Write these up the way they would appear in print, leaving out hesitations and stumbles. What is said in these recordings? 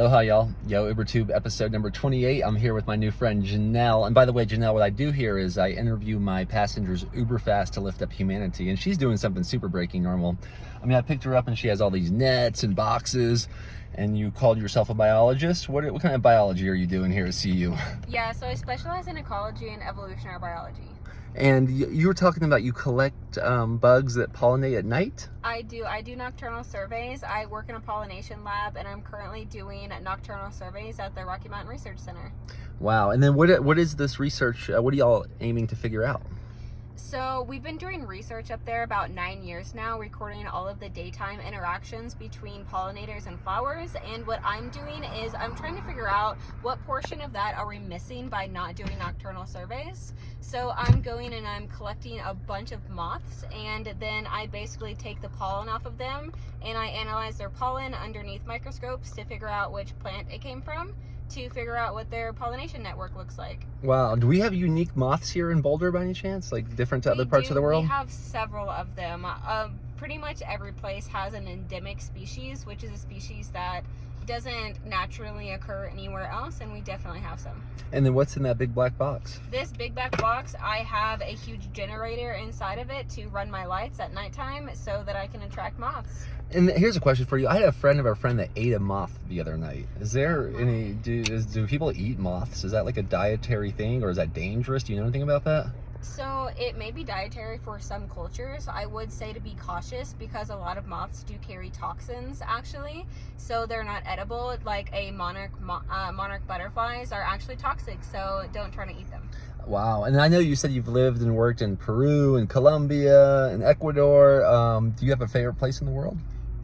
Aloha, y'all. Yo, UberTube episode number 28. I'm here with my new friend Janelle. And by the way, Janelle, what I do here is I interview my passengers uber fast to lift up humanity. And she's doing something super breaking normal. I mean, I picked her up and she has all these nets and boxes. And you called yourself a biologist? What kind of biology are you doing here at CU? Yeah, so I specialize in ecology and evolutionary biology. And you were talking about you collect bugs that pollinate at night? I do nocturnal surveys. I work in a pollination lab, and I'm currently doing nocturnal surveys at the Rocky Mountain Research Center. Wow. And then what is this research? What are y'all aiming to figure out? So we've been doing research up there about 9 years now, recording all of the daytime interactions between pollinators and flowers. And what I'm doing is I'm trying to figure out what portion of that are we missing by not doing nocturnal surveys. So I'm going and I'm collecting a bunch of moths, and then I basically take the pollen off of them and I analyze their pollen underneath microscopes to figure out which plant it came from, to figure out what their pollination network looks like. Wow. Do we have unique moths here in Boulder by any chance? Like different to other parts of the world? We have several of them. Pretty much every place has an endemic species, which is a species that doesn't naturally occur anywhere else, and we definitely have some. And then what's in that big black box? This big black box, I have a huge generator inside of it to run my lights at nighttime so that I can attract moths. And here's a question for you. I had a friend of a friend that ate a moth the other night. Is there any, do people eat moths? Is that like a dietary thing, or is that dangerous? Do you know anything about that? So it may be dietary for some cultures. I would say to be cautious because a lot of moths do carry toxins actually. So they're not edible. Like a monarch butterflies are actually toxic. So don't try to eat them. Wow. And I know you said you've lived and worked in Peru and Colombia and Ecuador. Do you have a favorite place in the world?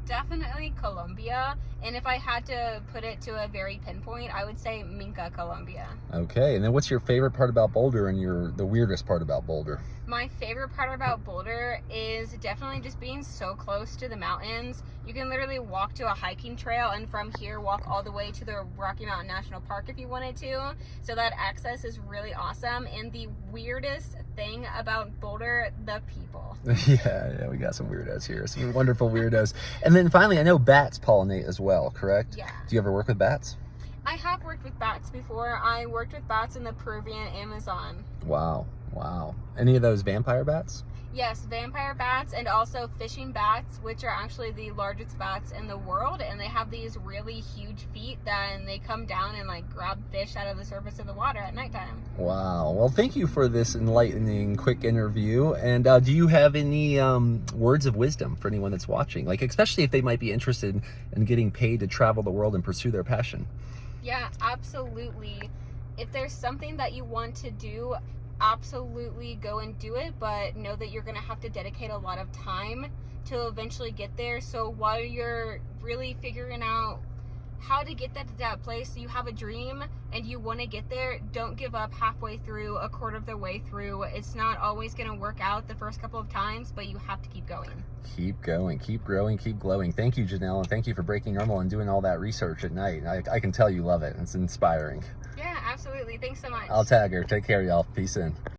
Definitely Colombia, and if I had to put it to a very pinpoint, I would say Minca, Colombia. Okay, and then what's your favorite part about Boulder and the weirdest part about Boulder? My favorite part about Boulder is definitely just being so close to the mountains. You can literally walk to a hiking trail and from here walk all the way to the Rocky Mountain National Park if you wanted to. So that access is really awesome. And the weirdest thing about Boulder, the people. Yeah, we got some weirdos here, some wonderful weirdos. And then finally, I know bats pollinate as well, correct? Yeah. Do you ever work with bats? I have worked with bats before. I worked with bats in the Peruvian Amazon. Wow. Any of those vampire bats? Yes, vampire bats and also fishing bats, which are actually the largest bats in the world, and they have these really huge feet that they come down and like grab fish out of the surface of the water at nighttime. Wow. Well, thank you for this enlightening quick interview. And do you have any words of wisdom for anyone that's watching? Like, especially if they might be interested in getting paid to travel the world and pursue their passion? Yeah, absolutely. If there's something that you want to do, absolutely go and do it, but know that you're going to have to dedicate a lot of time to eventually get there. So while you're really figuring out how to get that to that place, you have a dream and you want to get there, don't give up halfway through, a quarter of the way through. It's not always going to work out the first couple of times, but you have to keep going. Keep going, keep growing, keep glowing. Thank you, Janelle, and thank you for breaking normal and doing all that research at night. I can tell you love it. It's inspiring. Yeah, absolutely. Thanks so much. I'll tag her. Take care, y'all. Peace in.